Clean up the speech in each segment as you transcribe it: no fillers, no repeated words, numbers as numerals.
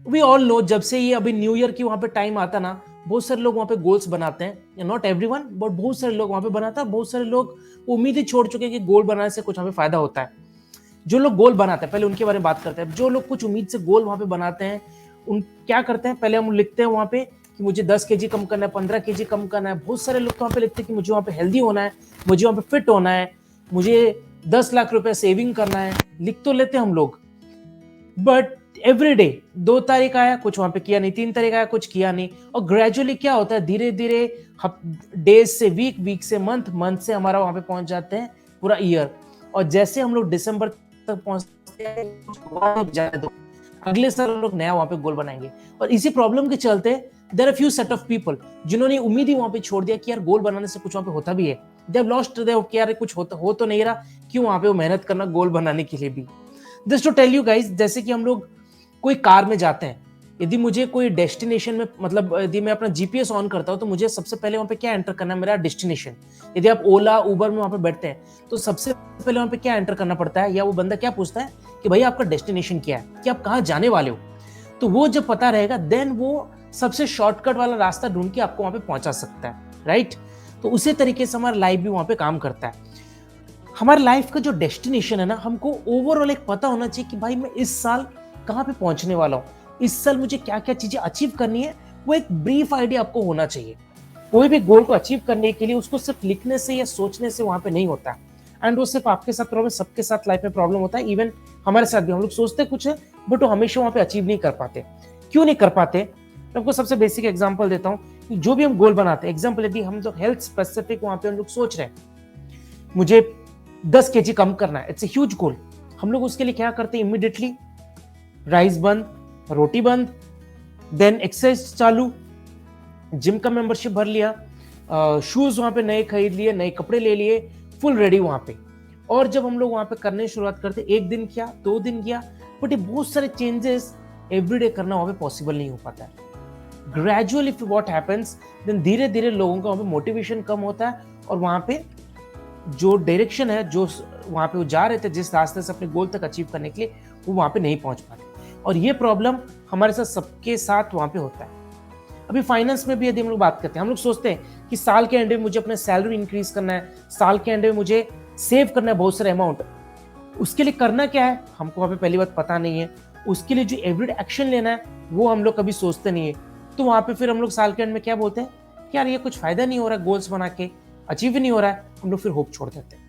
We all know, जब से ये अभी न्यू ईयर की वहां पे टाइम आता ना, बहुत सारे लोग वहां पे गोल्स बनाते हैं, नॉट एवरीवन बट बहुत सारे लोग वहां पे बनाते हैं। बहुत सारे लोग उम्मीद ही छोड़ चुके हैं कि गोल बनाने से कुछ हमें फायदा होता है। जो लोग गोल बनाते हैं, पहले उनके बारे में बात करते हैं। जो लोग कुछ उम्मीद से गोल वहां पे बनाते हैं, उन क्या करते हैं, पहले हम लिखते हैं वहां पे कि मुझे 10 केजी कम करना है, 15 केजी कम करना है। बहुत सारे लोग तो वहां पे लिखते हैं कि मुझे वहां पे हेल्दी होना है, मुझे वहां पे फिट होना है, मुझे 10 लाख रुपए सेविंग करना है। लिख तो लेते हैं हम लोग, बट एवरी डे 2 तारीख आया, कुछ वहां पे किया नहीं, 3 तारीख आया, कुछ किया नहीं। और ग्रेजुअली क्या होता है, धीरे धीरे डेज से वीक, वीक से मंथ, मंथ से हमारा वहां पे पहुंच जाते हैं पूरा ईयर। और जैसे हम लोग दिसंबर तक पहुंचते हैं, जाने दो, अगले साल हम लोग नया वहां पे गोल बनाएंगे। और इसी प्रॉब्लम के चलते there are few set of people जिन्होंने उम्मीद ही वहां पे छोड़ दिया कि यार गोल बनाने से कुछ वहां पे होता भी है। दे हैव लॉस्ट देयर कि यार कुछ होता हो तो नहीं रहा, क्यों वहां पे वो मेहनत करना गोल बनाने के लिए भी। Just to tell you guys, जैसे कि हम लोग कोई कार में जाते हैं, यदि मुझे कोई डेस्टिनेशन में, मतलब यदि मैं अपना जीपीएस ऑन करता हूं, तो मुझे सबसे पहले वहां पे क्या एंटर करना है, मेरा डेस्टिनेशन। यदि आप ओला उबर में वहां पे बैठते हैं, तो सबसे पहले वहां पे क्या एंटर करना पड़ता है, या वो बंदा क्या पूछता है कि भाई आपका डेस्टिनेशन क्या है, कि आप कहाँ जाने वाले हो। तो वो जब पता रहेगा, देन वो सबसे शॉर्टकट वाला रास्ता ढूंढ के आपको वहां पे पहुंचा सकता है, राइट। तो उसी तरीके से हमारा लाइफ भी वहां पे काम करता है। हमारे लाइफ का जो डेस्टिनेशन है ना, हमको ओवरऑल एक पता होना चाहिए कि भाई मैं इस साल कहाँ पे पहुंचने वाला हूँ, इस साल मुझे क्या क्या चीजें अचीव करनी है। वो एक ब्रीफ आइडिया आपको होना चाहिए। कोई भी गोल को अचीव करने के लिए उसको सिर्फ लिखने से या सोचने से वहां पे नहीं होता। एंड वो सिर्फ आपके साथ प्रॉब्लम, सबके साथ लाइफ में प्रॉब्लम होता है। इवन हमारे साथ भी, हम लोग सोचते कुछ है बट वो हमेशा वहां पे अचीव नहीं कर पाते। क्यों नहीं कर पाते? मैं आपको सबसे बेसिक एग्जांपल देता हूँ कि जो भी हम गोल बनाते हैं, एग्जांपल यदि हम जो हेल्थ स्पेसिफिक वहां पे हम लोग सोच रहे हैं, मुझे 10 केजी कम करना है, इट्स ए ह्यूज गोल। हम लोग उसके लिए क्या करते हैं, इमीडिएटली राइस बंद, रोटी बंद, देन एक्सरसाइज चालू, जिम का मेंबरशिप भर लिया, शूज वहां पे नए खरीद लिए, नए कपड़े ले लिए, फुल रेडी वहां पे। और जब हम लोग वहां पे करने की शुरुआत करते, 1 दिन किया, 2 दिन किया, बट ये बहुत सारे चेंजेस एवरीडे करना वहां पे पॉसिबल नहीं हो पाता है। ग्रेजुअली व्हाट हैपेंस, देन धीरे धीरे लोगों का वहां पे मोटिवेशन कम होता है, और वहां पे जो डायरेक्शन है, जो वहां पे वो जा रहे थे, जिस रास्ते से अपने गोल तक अचीव करने के लिए, वो वहां पे नहीं पहुंच पाते। और ये प्रॉब्लम हमारे साथ सबके साथ वहां पे होता है। अभी फाइनेंस में भी यदि हम लोग बात करते हैं, हम लोग सोचते हैं कि साल के एंड में मुझे अपना सैलरी इंक्रीज करना है, साल के एंड में मुझे सेव करना है बहुत सारे अमाउंट। उसके लिए करना क्या है, हमको वहां पे पहली बात पता नहीं है। उसके लिए जो एवरीडे एक्शन लेना है, वो हम लोग कभी सोचते नहीं है। तो वहां पे फिर हम लोग साल के एंड में क्या बोलते हैं कि यार ये कुछ फायदा नहीं हो रहा, गोल्स बना के अचीव ही नहीं हो रहा है, हम लोग फिर होप छोड़ देते हैं।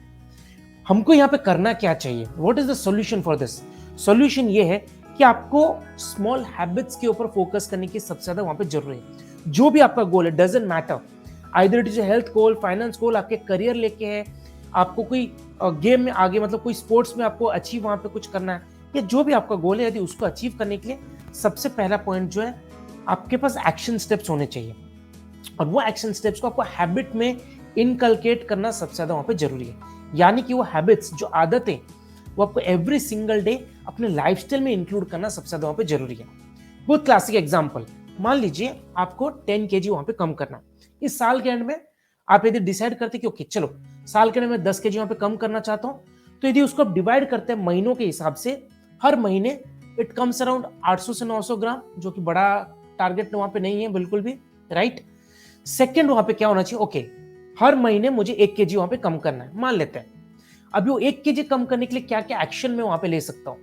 हमको यहाँ पे करना क्या चाहिए, what is the solution for this? Solution ये है कि आपको स्मॉल हैबिट्स के ऊपर फोकस करने की सबसे ज्यादा वहां पे जरूरी है। जो भी आपका गोल है, doesn't matter, either it is health goal, finance गोल, आपके करियर लेके है, आपको कोई गेम में आगे, मतलब कोई स्पोर्ट्स में आपको अचीव वहां पे कुछ करना है, या जो भी आपका गोल है, यदि उसको अचीव करने के लिए सबसे पहला पॉइंट जो है, आपके पास एक्शन स्टेप्स होने चाहिए। और वो एक्शन स्टेप्स को आपको हैबिट में इनकलकेट करना सबसे ज्यादा वहां पे जरूरी है। यानी कि वो हैबिट्स, जो आदतें, वो आपको एवरी सिंगल डे अपने लाइफस्टाइल में इंक्लूड करना सबसे ज्यादा वहां पे जरूरी है। बहुत क्लासिक एग्जांपल, मान लीजिए आपको 10 केजी वहां पे कम करना। इस साल के एंड में आप यदि डिसाइड करते कि ओके चलो, साल के एंड में 10 केजी वहां पे कम करना चाहता हूं, तो यदि उसको आप डिवाइड करते हैं महीनों के हिसाब से, हर महीने इट कम्स अराउंड 800 से 900 ग्राम, जो कि बड़ा टारगेट वहां पे नहीं है बिल्कुल भी, राइट। सेकेंड, वहां पे क्या होना चाहिए, ओके हर महीने मुझे 1 केजी वहां पे कम करना है, मान लेते हैं। अभी वो 1 केजी कम करने के लिए क्या क्या एक्शन में वहां पे ले सकता हूं,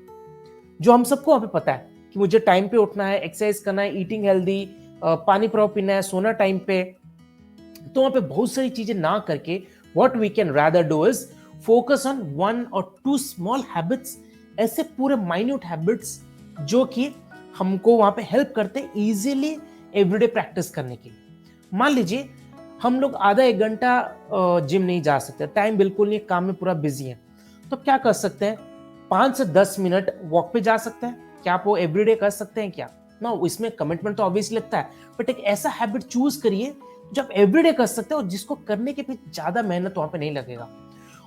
जो हम सबको वहां पे पता है कि मुझे टाइम पे उठना है, एक्सरसाइज करना है, ईटिंग हेल्दी, पानी प्रॉपर पीना है, सोना टाइम पे। तो वहां पे बहुत सारी चीजें ना करके, what we can rather do is focus on 1 और 2 स्मॉल हैबिट्स, ऐसे पूरे माइन्यूट हैबिट्स जो कि हमको वहां पे हेल्प करते हैं इजीली एवरीडे प्रैक्टिस करने के लिए। मान लीजिए हम लोग आधा 1 घंटा जिम नहीं जा सकते, टाइम बिल्कुल नहीं, काम में पूरा बिजी है, तो क्या कर सकते हैं, 5 से 10 मिनट वॉक पे जा सकते हैं। क्या आप वो एवरीडे कर सकते हैं क्या? ना, इसमें कमिटमेंट तो ऑब्वियसली लगता है, बट एक ऐसा हैबिट चूज करिए जो आप एवरीडे कर सकते हैं और जिसको करने के पीछे ज्यादा मेहनत वहां पे नहीं लगेगा।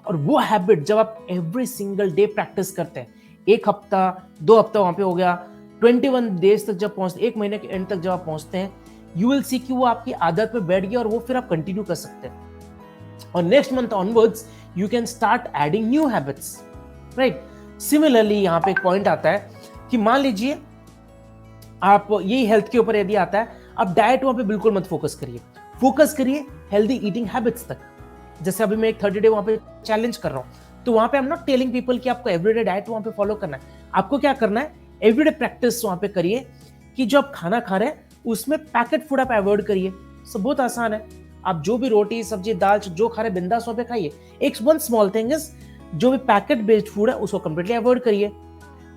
और वो हैबिट जब आप एवरी सिंगल डे प्रैक्टिस करते हैं, 1 हफ्ता 2 हफ्ता वहां पे हो गया, 21 डेज तक जब पहुंचते, 1 महीने के एंड तक जब आप पहुंचते हैं, यू विल सी कि वो आपकी आदत में बैठ गया और वो फिर आप कंटिन्यू कर सकते हैं। और next month onwards you can start adding new habits, right. Similarly यहां पे एक पॉइंट आता है कि मान लीजिए आप यही हेल्थ के ऊपर यदि आता है, आप डाइट वहां पे बिल्कुल मत फोकस करिए हेल्दी ईटिंग हैबिट्स तक। जैसे अभी मैं एक 30 डे वहां पे चैलेंज कर रहा हूं, तो वहां पे आई एम नॉट टेलिंग पीपल कि आपको एवरीडे डाइट वहां पे फॉलो करना है। आपको क्या करना है, एवरीडे प्रैक्टिस वहां पे करिए कि जो आप खाना खा रहे हैं उसमें पैकेट फूड आप अवॉइड करिए। सब बहुत आसान है, आप जो भी रोटी सब्जी दाल जो खा रहे बिंदास वहां पे खाइए। एक वन स्मॉल थिंग इज, जो भी पैकेट बेस्ड फूड है उसको कंप्लीटली अवॉइड करिए।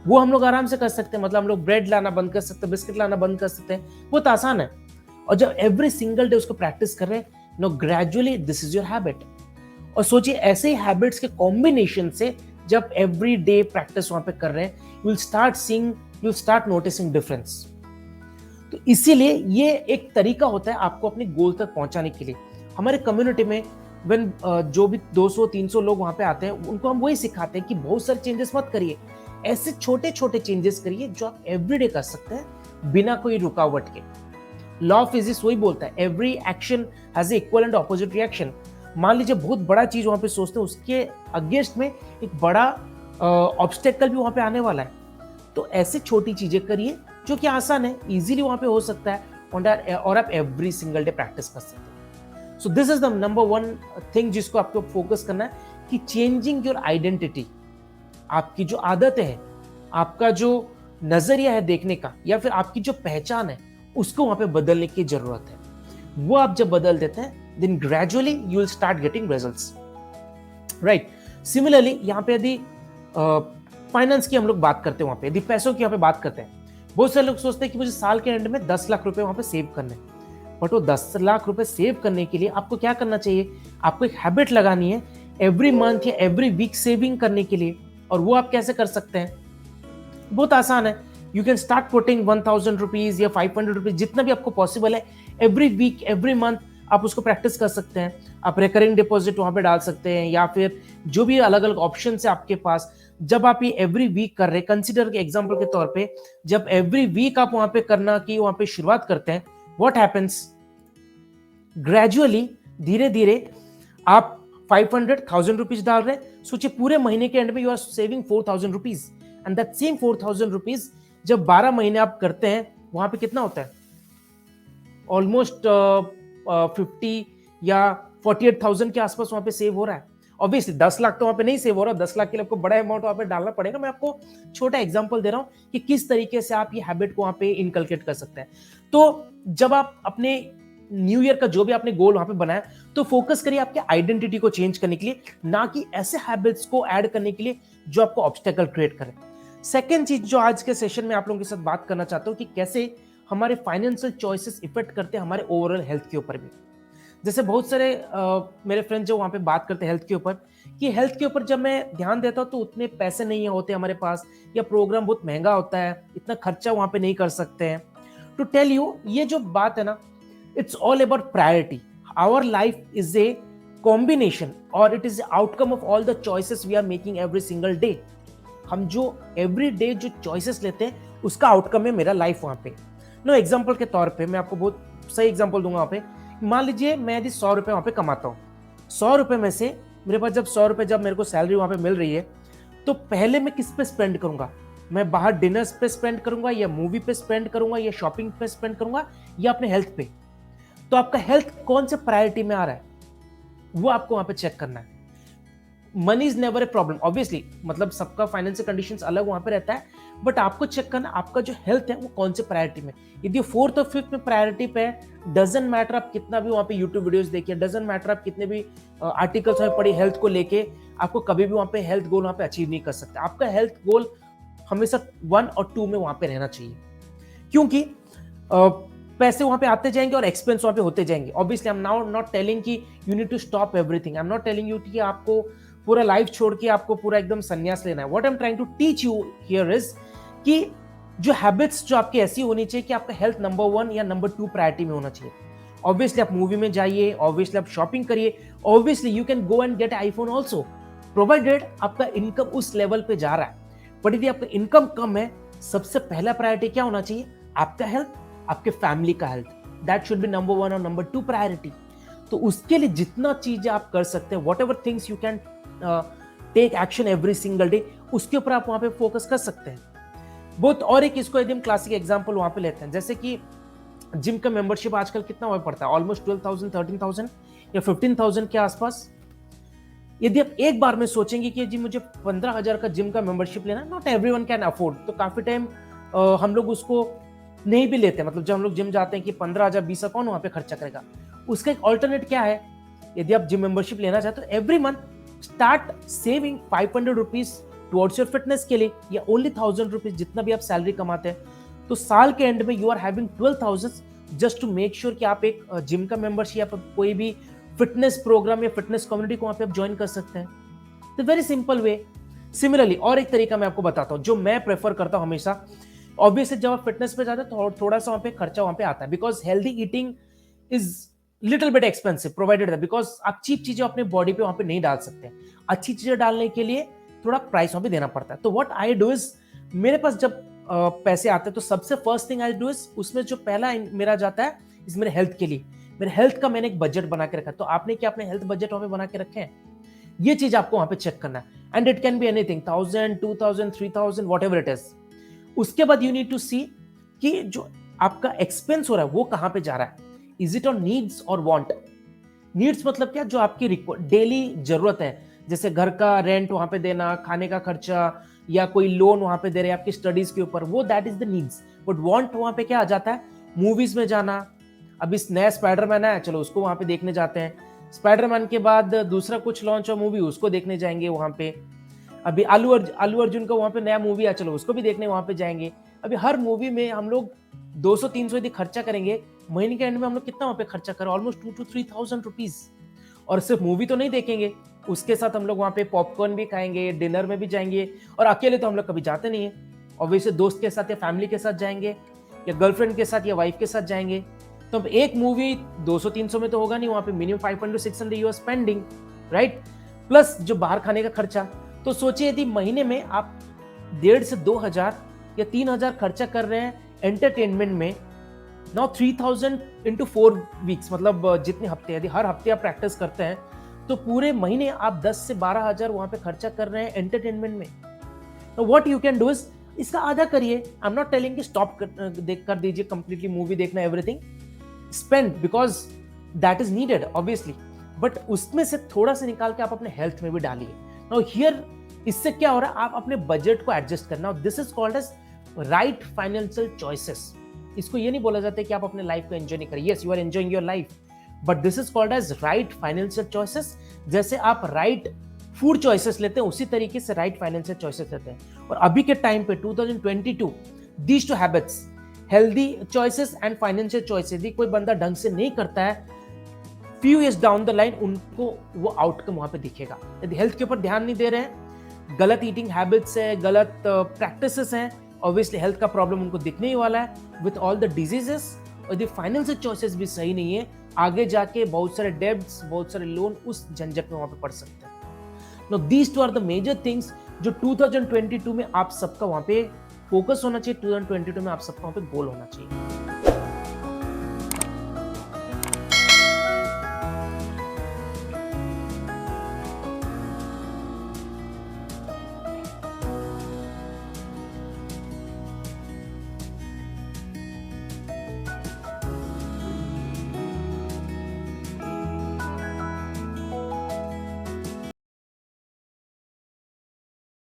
वो हम लोग आराम से कर सकते हैं, मतलब हम लोग ब्रेड लाना बंद कर सकते हैं, बिस्किट लाना बंद कर सकते हैं, बहुत आसान है। और जब एवरी सिंगल डे उसको प्रैक्टिस कर रहे हैं, no gradually this is your habit. और सोचिए ऐसे ही हैबिट्स के कॉम्बिनेशन से जब एवरी डे प्रैक्टिस वहां पे कर रहे हैं, you will start seeing, you will start noticing difference. तो इसीलिए ये एक तरीका होता है आपको अपने गोल तक पहुंचाने के लिए। हमारे कम्युनिटी में व्हेन जो भी 200-300 लोग वहां पे आते हैं, उनको हम वही सिखाते हैं कि बहुत सारे चेंजेस मत करिए, ऐसे छोटे छोटे चेंजेस करिए जो आप एवरीडे कर सकते हैं बिना कोई रुकावट के। लॉ ऑफ फिजिक्स वही बोलता है, every action has equal and opposite reaction. मान लीजिए बहुत बड़ा चीज वहां पे सोचते हैं, उसके अगेंस्ट में एक बड़ा ऑब्स्टेकल भी वहां पे आने वाला है। तो ऐसे छोटी चीजें करिए जो कि आसान है, इजीली वहां पे हो सकता है, और आप एवरी सिंगल डे प्रैक्टिस कर सकते हैं। So this is the number one thing जिसको आपको फोकस करना है कि चेंजिंग योर आइडेंटिटी। आपकी जो आदतें हैं, आपका जो नजरिया है देखने का, या फिर आपकी जो पहचान है, उसको वहां पे बदलने की जरूरत है। वो आप जब बदल देते हैं, then gradually you will start getting results, right. Similarly यहाँ पे यदि फाइनेंस की हम लोग बात करते हैं, वहां पे यदि पैसों की यहाँ पे बात करते हैं, बहुत सारे लोग सोचते हैं कि मुझे साल के एंड में 10 लाख रुपए वहां पे सेव करने, बट वो 10 लाख रुपए सेव करने के लिए आपको क्या करना चाहिए, आपको एक हैबिट लगानी है एवरी मंथ या एवरी वीक सेविंग करने के लिए। और वो आप कैसे कर सकते हैं, बहुत आसान है। You can start putting 1000 rupees या 500 रुपीज, जितना भी आपको पॉसिबल है, एवरी वीक एवरी मंथ आप उसको प्रैक्टिस कर सकते हैं। आप रिकरिंग डिपॉजिट वहां पे डाल सकते हैं, या फिर जो भी अलग अलग ऑप्शन है आपके पास। जब आप ये एवरी वीक कर रहे हैं, कंसिडर के एग्जांपल के तौर पे, जब एवरी वीक आप वहां पे करना की वहां पे शुरुआत करते हैं, व्हाट हैपेंस, ग्रेजुअली धीरे धीरे आप 500,000 रुपीज डाल रहे हैं। सोचिए पूरे महीने के एंड में you are saving 4,000 rupees, and that same 4,000 rupees जब 12 महीने आप करते हैं, वहां पे कितना होता है, ऑलमोस्ट 50 या 48,000 के आसपास वहां पे सेव हो रहा है। ऑब्वियसली 10 लाख तो वहां पे नहीं सेव हो रहा, 10 लाख के लिए आपको बड़ा अमाउंट वहां पे डालना पड़ेगा। मैं आपको छोटा एग्जांपल दे रहा हूं कि किस तरीके से आप ये हैबिट को वहां पे इनकलकेट कर सकते हैं। तो जब आप अपने न्यू ईयर का जो भी आपने गोल वहां पे बनाया, तो फोकस करिए आपके आइडेंटिटी को चेंज करने के लिए, ना कि ऐसे हैबिट्स को ऐड करने के लिए जो आपको ऑब्स्टेकल क्रिएट करे। सेकेंड चीज जो आज के सेशन में आप लोगों के साथ बात करना चाहता हूं कि कैसे हमारे फाइनेंशियल चॉइसेस इफेक्ट करते हैं हमारे ओवरऑल हेल्थ के ऊपर भी। जैसे बहुत सारे मेरे फ्रेंड जो वहां पे बात करते हैं हेल्थ के ऊपर, कि हेल्थ के ऊपर जब मैं ध्यान देता हूं तो उतने पैसे नहीं होते हमारे पास, या प्रोग्राम बहुत महंगा होता है, इतना खर्चा वहां पे नहीं कर सकते हैं। टू टेल यू, ये जो बात है ना, it's all about priority. Our life is a combination, or it is the outcome of all the choices we are making every single day. हम जो every day जो choices लेते हैं, उसका outcome है मेरा life वहां पे। नो एग्जाम्पल के तौर पे मैं आपको बहुत सही एग्जाम्पल दूंगा। वहां पे मान लीजिए मैं यदि 100 रुपए वहां पे कमाता हूँ, 100 रुपए में से मेरे पास जब 100 रुपए जब मेरे को सैलरी वहां पे मिल रही है, तो पहले मैं किस पे स्पेंड करूंगा, मैं बाहर डिनर्स पे स्पेंड करूंगा, या मूवी पे स्पेंड करूंगा, या शॉपिंग पे स्पेंड करूंगा, या अपने हेल्थ पे। तो आपका हेल्थ कौन से प्रायोरिटी में आ रहा है, वो आपको वहां पे चेक करना है। Money is never a problem, obviously, मतलब सबका फाइनेंशियल कंडीशंस अलग वहां पे रहता है, बट आपको चेक करना आपका जो हेल्थ है वो कौन से प्रायोरिटी में। यदि 4th और 5th में प्रायोरिटी पे है, डजंट मैटर आप कितना भी वहां पे यूट्यूब वीडियोस देखिए, डजंट मैटर आप कितने भी आर्टिकल्स में पढ़ी हेल्थ को लेके, आपको कभी भी वहां पे हेल्थ गोल वहां पे अचीव नहीं कर सकते। आपका हेल्थ गोल हमेशा 1 और 2 में वहां पे रहना चाहिए, क्योंकि पैसे वहां पे आते जाएंगे और एक्सपेंस वहां पे होते जाएंगे। Obviously I am now not telling कि you need to stop everything, I am not telling you कि आपको पूरा लाइफ छोड़ के आपको पूरा एकदम संन्यास लेना है। What I am trying to teach you here is कि जो हैबिट्स जो आपकी ऐसी होनी चाहिए कि आपका हेल्थ नंबर 1 या नंबर 2 प्रायोरिटी में होना चाहिए। ऑब्वियसली आप मूवी में जाइए, ऑब्वियसली आप शॉपिंग करिए, obviously you can go and get iPhone also, provided आपका इनकम उस लेवल पे जा रहा है। बट यदि आपका इनकम कम है, सबसे पहला प्रायोरिटी क्या होना चाहिए, आपका हेल्थ, आपके फैमिली का health. That should be number 1 और नंबर 2 प्रायोरिटी। तो उसके लिए जितना चीजें आप कर सकते हैं, whatever things you can take action every single day, उसके ऊपर आप वहां पे फोकस कर सकते हैं। बहुत। और एक इसको यदि हम क्लासिक एग्जांपल वहां पे लेते हैं, जैसे कि जिम का मेंबरशिप आजकल कितना हुआ पड़ता है, ऑलमोस्ट 12,000 13,000 या 15,000 के आसपास। यदि आप एक बार में सोचेंगे कि जी मुझे 15,000 का जिम का मेंबरशिप लेना, नॉट एवरीवन कैन अफोर्ड, तो काफी टाइम हम लोग उसको नहीं भी लेते। मतलब जब हम लोग जिम जाते हैं कि 15,000 20,000 कौन वहां पे खर्चा करेगा। उसका एक ऑल्टरनेट क्या है, यदि आप जिम मेंबरशिप लेना चाहते हो, every month start saving 500 rupees towards your fitness के लिए, या ओनली 1,000 रुपीज जितना भी आप सैलरी कमाते हैं, तो साल के एंड में you are having 12,000 just to make sure कि आप एक जिम का मेंबरशिप या कोई भी फिटनेस प्रोग्राम या फिटनेस कम्युनिटी को वहां पे आप ज्वाइन कर सकते हैं। तो वेरी सिंपल वे। सिमिलरली और एक तरीका मैं आपको बताता हूं जो मैं प्रेफर करता हूं हमेशा। ऑब्वियसली जब आप फिटनेस पे जाते हैं तो थोड़ा सा वहां पे खर्चा वहां पे आता है, because healthy eating is little bit expensive provided that, because आप चीप चीजें अपने बॉडी पे वहां पे नहीं डाल सकते। अच्छी चीजें डालने के लिए थोड़ा प्राइस वहां पे देना पड़ता है। तो व्हाट आई डू इज, मेरे पास जब पैसे आते हैं तो सबसे first thing I do is, उसमें जो पहला मेरा जाता है इस मेरे हेल्थ के लिए। मेरे हेल्थ का मैंने एक बजट बना के रखा है। तो आपने क्या अपने हेल्थ बजट वहां पे बना के रखे हैं, ये चीज आपको वहां पे चेक करना है। And it can be anything, 1,000 2,000 3,000 what ever it is. उसके बाद यू नीड टू सी कि जो आपका एक्सपेंस हो रहा है वो कहां पे जा रहा है, इज इट ऑन नीड्स और वांट। नीड्स मतलब क्या, जो आपकी डेली जरूरत है, जैसे घर का रेंट वहां पे देना, खाने का खर्चा, या कोई लोन वहां पे दे रहे हैं आपकी स्टडीज के ऊपर, वो that is the needs. But want वहां पे क्या आ जाता है, मूवीज में जाना। अभी नया स्पाइडरमैन है, चलो उसको वहां पे देखने जाते हैं। स्पाइडरमैन के बाद दूसरा कुछ लॉन्च हो मूवी, उसको देखने जाएंगे वहां पे। अभी आलू अर्जुन का वहां पे नया मूवी है, चलो उसको भी देखने वहां पे जाएंगे। अभी हर मूवी में हम लोग 200-300 यदि खर्चा करेंगे, महीने के एंड में हम लोग कितना वहां पे खर्चा करें, ऑलमोस्ट 2,000 to 3,000 रुपीज। और सिर्फ मूवी तो नहीं देखेंगे, उसके साथ हम लोग वहां पे पॉपकॉर्न भी खाएंगे, डिनर में भी जाएंगे। और अकेले तो हम लोग कभी जाते नहीं है, ऑब्वियसली दोस्त के साथ या फैमिली के साथ जाएंगे, या गर्लफ्रेंड के साथ या वाइफ के साथ जाएंगे। तो अब एक मूवी 200-300 में तो होगा नहीं, वहां पे minimum 500-600 you are spending, right. Plus जो बाहर खाने का खर्चा। तो सोचिए यदि महीने में आप 1,500 से 2,000 या 3,000 खर्चा कर रहे हैं एंटरटेनमेंट में, नाउ 3,000 इंटू 4 वीक्स, मतलब जितने हफ्ते, यदि हर हफ्ते आप प्रैक्टिस करते हैं तो पूरे महीने आप 10 से 12,000 वहां पे खर्चा कर रहे हैं एंटरटेनमेंट में। तो what you can do is, इसका आधा करिए। आई एम नॉट टेलिंग कि स्टॉप कर दीजिए कंप्लीटली मूवी देखना, everything spend, because that is needed obviously, but उसमें से थोड़ा सा निकाल के आप अपने हेल्थ में भी डालिए। नाउ हियर इससे क्या हो रहा है, आप अपने बजट को एडजस्ट करना। This is called as right financial choices. इसको ये नहीं बोला जाता कि आप अपने लाइफ को एंजॉय नहीं करिए, yes you are enjoying your life, but this is called as right financial choices. जैसे आप राइट फूड चॉइसेस लेते हैं, उसी तरीके से राइट फाइनेंशियल चॉइसेस लेते हैं। और अभी के टाइम पे 2022, these two habits, healthy choices and financial choices, यदि कोई बंदा ढंग से नहीं करता है, few years down the line उनको वो आउटकम वहां पे दिखेगा। यदि हेल्थ के ऊपर ध्यान नहीं दे रहे हैं, गलत ईटिंग हैबिट्स है, गलत प्रैक्टिसेस हैं, ऑब्वियसली हेल्थ का प्रॉब्लम उनको दिखने ही वाला है विथ ऑल द डिजीजेस। और यदि फाइनेंशियल चॉइसेस भी सही नहीं है, आगे जाके बहुत सारे डेब्ट्स, बहुत सारे लोन उस झंझट में वहां पे पड़ सकते हैं। No these two are the major things जो 2022 में आप सबका वहां पे फोकस होना चाहिए, 2022 में आप सबका वहां पे गोल होना चाहिए।